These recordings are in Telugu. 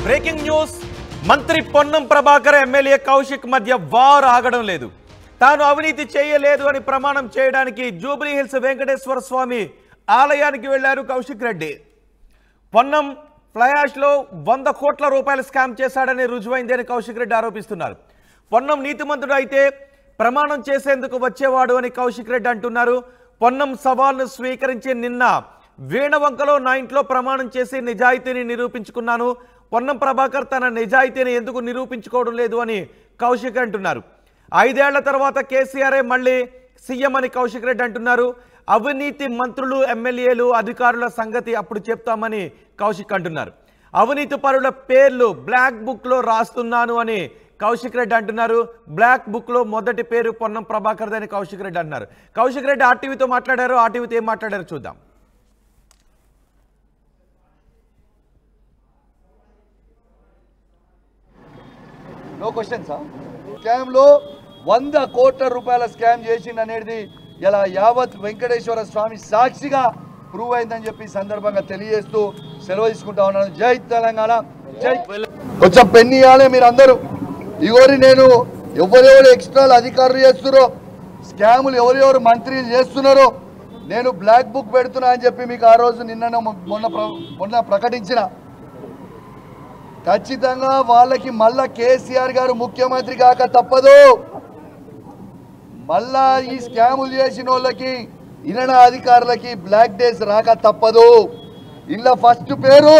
బ్రేకింగ్ న్యూస్ మంత్రి పొన్నం ప్రభాకర్ ఎమ్మెల్యే కౌశిక్ మధ్య వార్ ఆగడం లేదు. తాను అవినీతి చేయలేదు అని ప్రమాణం చేయడానికి జూబ్లీ హిల్స్ వెంకటేశ్వర స్వామి ఆలయానికి వెళ్లారు కౌశిక్ రెడ్డి. పొన్నం ఫ్లయాష్ లో 100 కోట్ల రూపాయల స్కామ్ చేశాడని రుజువైందని కౌశిక్ రెడ్డి ఆరోపిస్తున్నారు. పొన్నం నీతిమంతుడు అయితే ప్రమాణం చేసేందుకు వచ్చేవాడు అని కౌశిక్ రెడ్డి అంటున్నారు. పొన్నం సవాల్ను స్వీకరించి నిన్న వీణవంకలో నా ఇంట్లో ప్రమాణం చేసి నిజాయితీని నిరూపించుకున్నాను. పొన్నం ప్రభాకర్ తన నిజాయితీని ఎందుకు నిరూపించుకోవడం లేదు అని కౌశిక్ అంటున్నారు. 5 ఏళ్ల తర్వాత కేసీఆర్ మళ్ళీ సీఎం అని కౌశిక్ రెడ్డి అంటున్నారు. అవినీతి మంత్రులు, ఎమ్మెల్యేలు, అధికారుల సంగతి అప్పుడు చెప్తామని కౌశిక్ అంటున్నారు. అవినీతి పరుల పేర్లు బ్లాక్ బుక్ లో రాస్తున్నాను అని కౌశిక్ రెడ్డి అంటున్నారు. బ్లాక్ బుక్ లో మొదటి పేరు పొన్నం ప్రభాకర్ అని కౌశిక్ రెడ్డి అంటున్నారు. కౌశిక్ రెడ్డి ఆర్టీవీతో మాట్లాడారు. ఆర్టీవీతో ఏం మాట్లాడారు చూద్దాం. No question sir. స్కామ్ లో 100 కోట్ల రూపాయల స్కామ్ చేసింది అనేది ఇలా యావత్ వెంకటేశ్వర స్వామి సాక్షిగా ప్రూవ్ అయిందని చెప్పి సందర్భంగా తెలియజేస్తూ సెలవు తీసుకుంటా ఉన్నాను. జై తెలంగాణ, జై. కొంచెం పెన్ను ఇవ్వాలి మీరు అందరూ. ఇవరి నేను ఎవరెవరు ఎక్స్ట్రాలు అధికారులు చేస్తున్నారో, స్కాములు ఎవరెవరు మంత్రులు చేస్తున్నారో నేను బ్లాక్ బుక్ పెడుతున్నా అని చెప్పి మీకు ఆ రోజు మొన్న ప్రకటించిన. ఖచ్చితంగా వాళ్ళకి మళ్ళా కేసీఆర్ గారు ముఖ్యమంత్రి కాక తప్పదు. మళ్ళా ఈ స్కాములు చేసిన వాళ్ళకి, ఇనన అధికారులకి బ్లాక్ డేస్ రాక తప్పదు. ఇలా ఫస్ట్ పేరు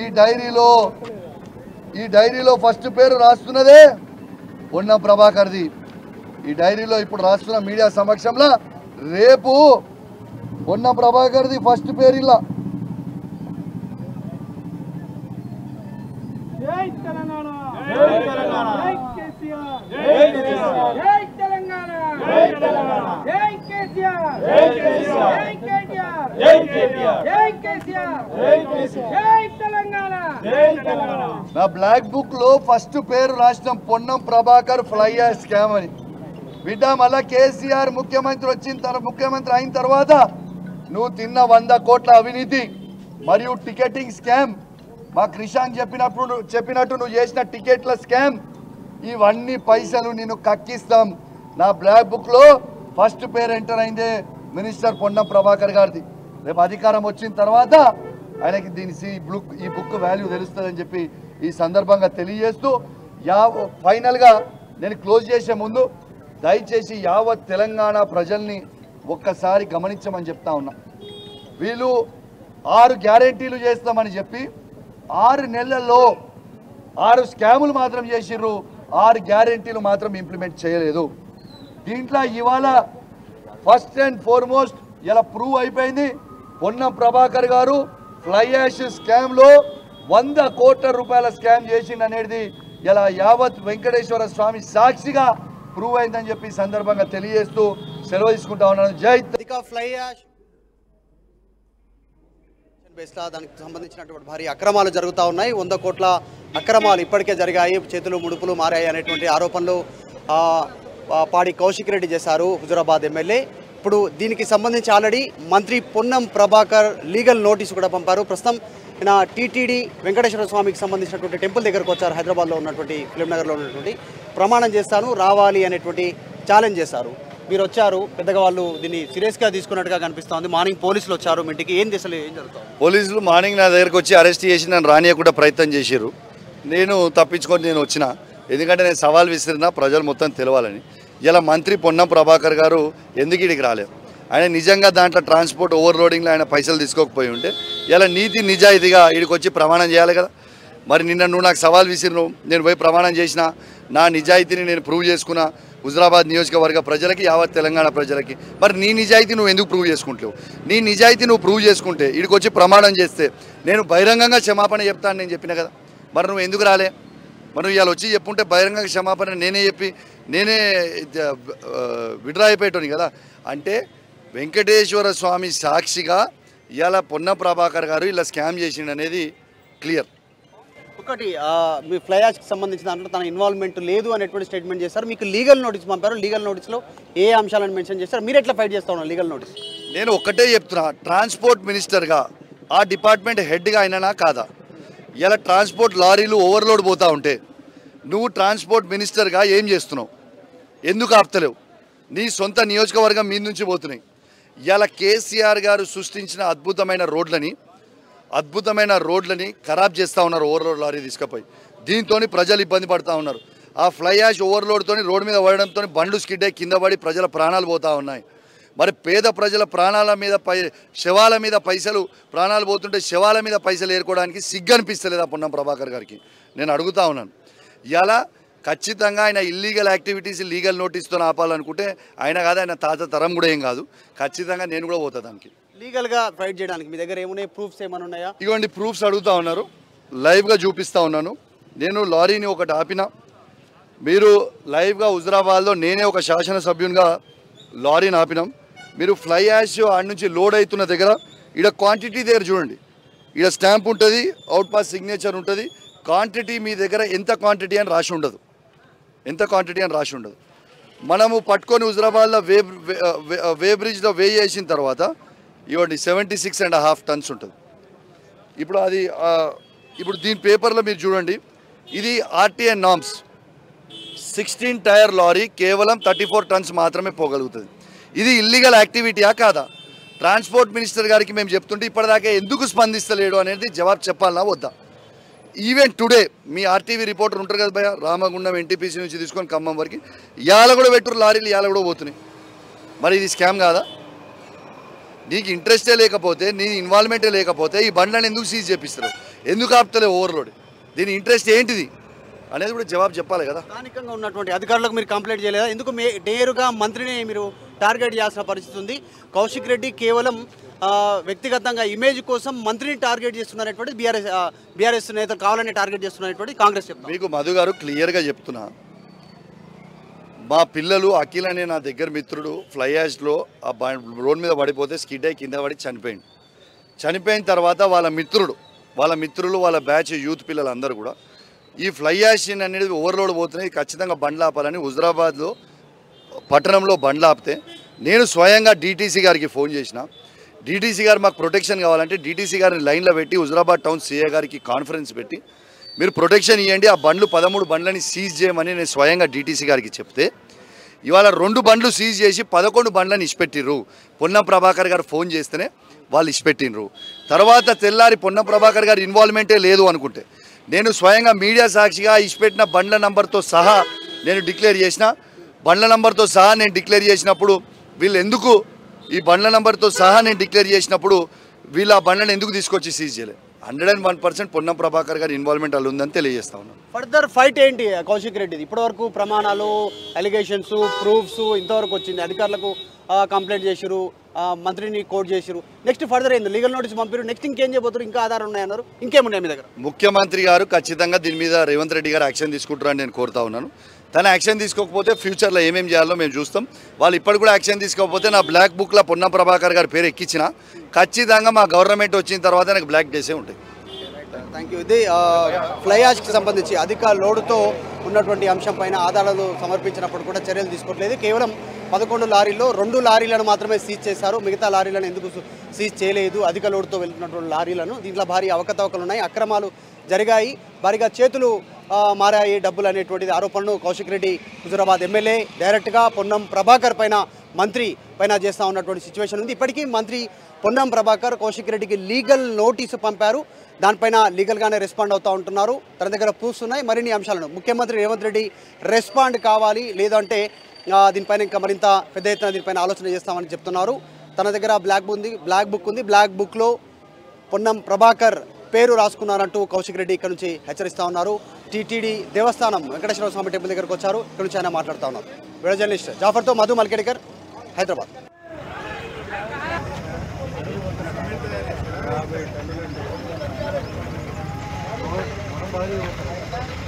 ఈ డైరీలో ఫస్ట్ పేరు రాస్తున్నదే పొన్నం ప్రభాకర్ది. ఈ డైరీలో ఇప్పుడు రాస్తున్న మీడియా సమక్షంలో రేపు పొన్నం ప్రభాకర్ది ఫస్ట్ పేరు ఇలా. జై తెలంగాణ, జై తెలంగాణ, జై కేసీఆర్, జై కేసీఆర్, జై తెలంగాణ, జై తెలంగాణ, జై కేసీఆర్, జై కేసీఆర్, జై కేటీఆర్, జై కేటీఆర్, జై కేసీఆర్, జై కేసీఆర్, జై తెలంగాణ, జై తెలంగాణ. నా బ్లాక్ బుక్ లో ఫస్ట్ పేరు రాసిన పొన్నం ప్రభాకర్ ఫ్లైయాష్ స్కామ్ అని. బిడ్డ మళ్ళా కేసీఆర్ ముఖ్యమంత్రి అయిన తర్వాత నువ్వు తిన్న 100 కోట్ల అవినీతి మరియు టికెటింగ్ స్కామ్, మా క్రిషాంక్ చెప్పినట్టు నువ్వు చేసిన టికెట్ల స్కామ్, ఇవన్నీ పైసలు నేను కక్కిస్తాం. నా బ్లాక్ బుక్ లో ఫస్ట్ పేరు ఎంటర్ అయిందే మినిస్టర్ పొన్నం ప్రభాకర్ గారిది. రేపు అధికారం వచ్చిన తర్వాత ఆయనకి ఈ బుక్ వాల్యూ తెలుస్తుందని చెప్పి ఈ సందర్భంగా తెలియజేస్తూ ఫైనల్గా నేను క్లోజ్ చేసే ముందు దయచేసి యావత్ తెలంగాణ ప్రజల్ని ఒక్కసారి గమనించమని చెప్తా ఉన్నా. వీళ్ళు 6 గ్యారెంటీలు చేస్తామని చెప్పి 6 నెలల్లో 6 స్కాములు మాత్రం చేసిర్రు, 6 గ్యారెంటీలు మాత్రం ఇంప్లిమెంట్ చేయలేదు. దీంట్లో ఇవాళ ఫస్ట్ అండ్ ఫార్మోస్ట్ ఇలా ప్రూవ్ అయిపోయింది. పొన్నం ప్రభాకర్ గారు ఫ్లై యాష్ స్కామ్లో 100 కోట్ల రూపాయల స్కామ్ చేసింది అనేది ఇలా యావత్ వెంకటేశ్వర స్వామి సాక్షిగా ప్రూవ్ అయిందని చెప్పి సందర్భంగా తెలియజేస్తూ సెలవు తీసుకుంటా ఉన్నాను. జై. ఫ్లై యాష్ దానికి సంబంధించినటువంటి భారీ అక్రమాలు జరుగుతూ ఉన్నాయి. 100 కోట్ల అక్రమాలు ఇప్పటికే జరిగాయి, చేతులు ముడుపులు మారాయి అనేటువంటి ఆరోపణలు పాడి కౌశిక్ రెడ్డి చేశారు, హుజురాబాద్ ఎమ్మెల్యే. ఇప్పుడు దీనికి సంబంధించి ఆల్రెడీ మంత్రి పొన్నం ప్రభాకర్ లీగల్ నోటీసు కూడా పంపారు. ప్రస్తుతం ఈయన టీటీడీ వెంకటేశ్వర స్వామికి సంబంధించినటువంటి టెంపుల్ దగ్గరకు వచ్చారు. హైదరాబాద్లో ఉన్నటువంటి ఫిలింనగర్లో ఉన్నటువంటి ప్రమాణం చేస్తాను రావాలి అనేటువంటి ఛాలెంజ్ చేశారు. మీరు వచ్చారు, పెద్దగా వాళ్ళు దీన్ని సీరియస్గా తీసుకున్నట్టుగా కనిపిస్తుంది. మార్నింగ్ పోలీసులు వచ్చారు మీ ఇంటికి, ఏం జరుగుతుంది? పోలీసులు మార్నింగ్ నా దగ్గరకు వచ్చి అరెస్ట్ చేసి నన్ను రానియకుండా ప్రయత్నం చేశారు. నేను తప్పించుకొని నేను వచ్చిన, ఎందుకంటే నేను సవాల్ విసిరినా ప్రజలు మొత్తం తెలవాలని. ఇలా మంత్రి పొన్నం ప్రభాకర్ గారు ఎందుకు ఇక్కడికి రాలేదు? ఆయన నిజంగా దాంట్లో ట్రాన్స్పోర్ట్ ఓవర్లోడింగ్లో ఆయన పైసలు తీసుకోకపోయి ఉంటే ఇలా నీతి నిజాయితీగా ఇక్కడికి వచ్చి ప్రమాణం చేయాలి కదా. మరి నిన్న నువ్వు నాకు సవాల్ విసిరిను, నేను పోయి ప్రమాణం చేసిన, నా నిజాయితీని నేను ప్రూవ్ చేసుకున్నా హుజురాబాద్ నియోజకవర్గ ప్రజలకి, యావత్ తెలంగాణ ప్రజలకి. మరి నీ నిజాయితీ నువ్వు ఎందుకు ప్రూవ్ చేసుకుంటావు? నీ నిజాయితీ నువ్వు ప్రూవ్ చేసుకుంటే ఇక్కడికి వచ్చి ప్రమాణం చేస్తే నేను బహిరంగంగా క్షమాపణ చెప్తాను నేను చెప్పిన కదా. మరి నువ్వు ఎందుకు రాలే? మరి నువ్వు ఇవాళ వచ్చి చెప్పుంటే బహిరంగ క్షమాపణ నేనే చెప్పి నేనే విడ్రా అయిపోయేటోని కదా. అంటే వెంకటేశ్వర స్వామి సాక్షిగా ఇవాళ పొన్నం ప్రభాకర్ గారు ఇలా స్కామ్ చేసిండు అనేది క్లియర్. ఒకటి మీ ఫ్లైయాష్కి సంబంధించిన దాంట్లో తన ఇన్వాల్వ్మెంట్ లేదు అనేటువంటి స్టేట్మెంట్ చేస్తారు. మీకు లీగల్ నోటీస్ పంపారు. లీగల్ నోటీస్లో ఏ అంశాలను మెన్షన్ చేస్తారు? మీరు ఎట్లా ఫైట్ చేస్తా ఉన్నారు లీగల్ నోటీస్? నేను ఒక్కటే చెప్తున్నా, ట్రాన్స్పోర్ట్ మినిస్టర్గా ఆ డిపార్ట్మెంట్ హెడ్గా అయినా కాదా? ఇలా ట్రాన్స్పోర్ట్ లారీలు ఓవర్లోడ్ పోతూ ఉంటే నువ్వు ట్రాన్స్పోర్ట్ మినిస్టర్గా ఏం చేస్తున్నావు? ఎందుకు ఆపుతలేవు? నీ సొంత నియోజకవర్గం మీ నుంచి పోతున్నాయి. ఇలా కేసీఆర్ గారు సృష్టించిన అద్భుతమైన రోడ్లని ఖరాబ్ చేస్తూ ఉన్నారు ఓవర్లోడ్ లారీ తీసుకుపోయి. దీంతో ప్రజలు ఇబ్బంది పడుతూ ఉన్నారు. ఆ ఫ్లై యాష్ ఓవర్లోడ్తో రోడ్డు మీద పడడంతో బండ్లు స్కిడ్ అయ్యి కింద పడి ప్రజల ప్రాణాలు పోతూ ఉన్నాయి. మరి పేద ప్రజల ప్రాణాల మీద శవాల మీద పైసలు ప్రాణాలు పోతుంటే శవాల మీద పైసలు ఏరుకోవడానికి సిగ్గు అనిపిస్తలేదా పొన్నం ప్రభాకర్ గారికి? నేను అడుగుతా ఉన్నాను. ఇలా ఖచ్చితంగా ఆయన ఇల్లీగల్ యాక్టివిటీస్ లీగల్ నోటీస్తో ఆపాలనుకుంటే ఆయన కాదు, ఆయన తాత తరం కూడా ఏం కాదు. ఖచ్చితంగా నేను కూడా పోతా దానికి. లీగల్గా ఫైట్ చేయడానికి మీ దగ్గర ఏమున్నాయి? ప్రూఫ్స్ ఏమైనా ఉన్నాయా? ఇటువంటి ప్రూఫ్స్ అడుగుతూ ఉన్నారు, లైవ్గా చూపిస్తూ ఉన్నాను. నేను లారీని ఒకటి ఆపిన, మీరు లైవ్గా హుజరాబాద్లో నేనే ఒక శాసనసభ్యునిగా లారీని ఆపినాం. మీరు ఫ్లై యాష్ ఆడ నుంచి లోడ్ అవుతున్న దగ్గర ఇక్కడ క్వాంటిటీ దగ్గర చూడండి, ఇక్కడ స్టాంప్ ఉంటుంది, అవుట్ పాస్ సిగ్నేచర్ ఉంటుంది. క్వాంటిటీ మీ దగ్గర ఎంత క్వాంటిటీ అని రాసి ఉండదు, మనము పట్టుకొని హుజరాబాద్లో వే బ్రిడ్జ్లో వే చేసిన తర్వాత ఇవ్వండి 76.5 టన్స్ ఉంటుంది. ఇప్పుడు అది ఇప్పుడు దీని పేపర్లో మీరు చూడండి, ఇది ఆర్టీఏ నామ్స్ 16 టైర్ లారీ కేవలం 34 టన్స్ మాత్రమే పోగలుగుతుంది. ఇది ఇల్లీగల్ యాక్టివిటీయా కాదా? ట్రాన్స్పోర్ట్ మినిస్టర్ గారికి మేము చెప్తుంటే ఇప్పటిదాకా ఎందుకు స్పందిస్తలేడు అనేది జవాబు చెప్పాలన్నా వద్దా? ఈవెన్ టుడే మీ ఆర్టీవీ రిపోర్టర్ ఉంటారు కదా భయ, రామగుండం ఎన్టీపీసీ నుంచి తీసుకొని ఖమ్మం వరకు ఇవాళ కూడా పెట్టురు లారీలు, ఇవాళ కూడా పోతున్నాయి. మరి ఇది స్కామ్ కాదా? నీకు ఇంట్రెస్టే లేకపోతే, నీ ఇన్వాల్వ్మెంటే లేకపోతే ఈ బండ్లను ఎందుకు సీజ్ చేపిస్తారు? ఎందుకు ఆపుతలేవు ఓవర్లోడ్? దీని ఇంట్రెస్ట్ ఏంటిది అనేది కూడా జవాబు చెప్పాలి కదా. స్థానికంగా ఉన్నటువంటి అధికారులకు మీరు కంప్లైంట్ చేయలేదా? ఎందుకు నేరుగా మంత్రిని మీరు టార్గెట్ చేయాల్సిన పరిస్థితి ఉంది? కౌశిక్ రెడ్డి కేవలం వ్యక్తిగతంగా ఇమేజ్ కోసం మంత్రిని టార్గెట్ చేస్తున్నటువంటి బీఆర్ఎస్ నేతలు కావాలని టార్గెట్ చేస్తున్నటువంటి కాంగ్రెస్ చెప్తారు. మీకు మధు గారు క్లియర్గా చెప్తున్నా, మా పిల్లలు అఖిల్ అనే నా దగ్గర మిత్రుడు ఫ్లై యాష్లో ఆ రోడ్ మీద పడిపోతే స్కిడ్ అయి కింద పడి చనిపోయిన తర్వాత వాళ్ళ మిత్రులు వాళ్ళ బ్యాచ్ యూత్ పిల్లలు అందరూ కూడా ఈ ఫ్లై యాష్ అనేది ఓవర్లోడ్ పోతున్నాయి, ఖచ్చితంగా బండ్లు ఆపాలని హుజరాబాద్లో పట్టణంలో బండ్లు ఆపితే నేను స్వయంగా డీటీసీ గారికి ఫోన్ చేసిన. డీటీసీ గారు మాకు ప్రొటెక్షన్ కావాలంటే డీటీసీ గారిని లైన్లో పెట్టి హుజరాబాద్ టౌన్ సీఏ గారికి కాన్ఫరెన్స్ పెట్టి మీరు ప్రొటెక్షన్ ఇవ్వండి, ఆ బండ్లు 13 బండ్లని సీజ్ చేయమని నేను స్వయంగా డీటీసీ గారికి చెప్తే ఇవాళ 2 బండ్లు సీజ్ చేసి 11 బండ్లను ఇచ్చిపెట్టిర్రు. పొన్నం ప్రభాకర్ గారు ఫోన్ చేస్తేనే వాళ్ళు ఇచ్చిపెట్టినరు. తర్వాత తెల్లారి పొన్నం ప్రభాకర్ గారు ఇన్వాల్వ్మెంటే లేదు అనుకుంటే నేను స్వయంగా మీడియా సాక్షిగా ఇచ్చిపెట్టిన బండ్ల నంబర్తో సహా నేను డిక్లేర్ చేసిన. బండ్ల నంబర్తో సహా నేను డిక్లేర్ చేసినప్పుడు వీళ్ళు ఎందుకు ఈ బండ్ల నంబర్తో సహా నేను డిక్లేర్ చేసినప్పుడు వీళ్ళు ఆ బండ్లను ఎందుకు తీసుకొచ్చి సీజ్ చేయలేదు? 101% పొన్నం ప్రభాకర్ గారి ఇన్వాల్వ్మెంట్ అలా ఉందని తెలియజేస్తా ఉన్నాను. ఫర్దర్ ఫైట్ ఏంటి కౌశిక్ రెడ్డిది? ఇప్పటివరకు ప్రమాణాలు, అలిగేషన్స్, ప్రూఫ్స్ ఇంతవరకు వచ్చింది. అధికారులకు కంప్లైంట్ చేసిరు, మంత్రిని కోర్టు చేసిరు. నెక్స్ట్ ఫర్దర్ ఏంది? లీగల్ నోటీస్ పంపిరు. నెక్స్ట్ ఇంకేం చేయబోతున్నారు? ఇంకా ఆధారం ఉన్నాయన్నారు, ఇంకేమున్నాయి మీ దగ్గర? ముఖ్యమంత్రి గారు ఖచ్చితంగా దీని మీద రేవంత్ రెడ్డి గారు యాక్షన్ తీసుకుంటారని నేను కోరుతా ఉన్నాను. తన యాక్షన్ తీసుకోకపోతే ఫ్యూచర్లో ఏమేమి చేయాలో మేము చూస్తాం. వాళ్ళు ఇప్పటికి కూడా యాక్షన్ తీసుకోకపోతే నా బ్లాక్ బుక్లో పొన్నం ప్రభాకర్ గారి పేరు ఎక్కించిన ఖచ్చితంగా మా గవర్నమెంట్ వచ్చిన తర్వాత నాకు బ్లాక్ డేసే ఉంటాయి. Thank you. ఇది ఫ్లై యాష్కి సంబంధించి అధిక లోడుతో ఉన్నటువంటి అంశం పైన ఆధారాలు సమర్పించినప్పుడు కూడా చర్యలు తీసుకోవట్లేదు. కేవలం 11 లారీల్లో 2 లారీలను మాత్రమే సీజ్ చేశారు. మిగతా లారీలను ఎందుకు సీజ్ చేయలేదు? అధిక లోడుతో వెళ్తున్నటువంటి లారీలను. దీంట్లో భారీ అవకతవకలు ఉన్నాయి, అక్రమాలు జరిగాయి, భారీగా చేతులు మారాయి, డబ్బులు అనేటువంటిది ఆరోపణలు కౌశిక్ రెడ్డి హుజరాబాద్ ఎమ్మెల్యే డైరెక్ట్గా పొన్నం ప్రభాకర్ పైన, మంత్రి పైన చేస్తూ ఉన్నటువంటి సిచ్యువేషన్ ఉంది. ఇప్పటికీ మంత్రి పొన్నం ప్రభాకర్ కౌశిక్ రెడ్డికి లీగల్ నోటీసు పంపారు. దానిపైన లీగల్గానే రెస్పాండ్ అవుతూ ఉంటున్నారు. తన దగ్గర ప్రూఫ్స్ ఉన్నాయి. మరిన్ని అంశాలను ముఖ్యమంత్రి రేవంత్ రెడ్డి రెస్పాండ్ కావాలి, లేదంటే దీనిపైన ఇంకా మరింత పెద్ద ఎత్తున దీనిపైన ఆలోచన చేస్తామని చెప్తున్నారు. తన దగ్గర బ్లాక్ బుక్ ఉంది. బ్లాక్ బుక్లో పొన్నం ప్రభాకర్ పేరు రాసుకున్నారంటూ కౌశిక్ రెడ్డి ఇక్కడ నుంచి హెచ్చరిస్తూ ఉన్నారు. టీటీడీ దేవస్థానం వెంకటేశ్వర స్వామి టెంపుల్ దగ్గరకు వచ్చారు. ఇక్కడ నుంచి ఆయన మాట్లాడుతూ ఉన్నారు. వీడియో జర్నలిస్ట్ జాఫర్తో మధు మల్కేడ్కర్, హైదరాబాద్.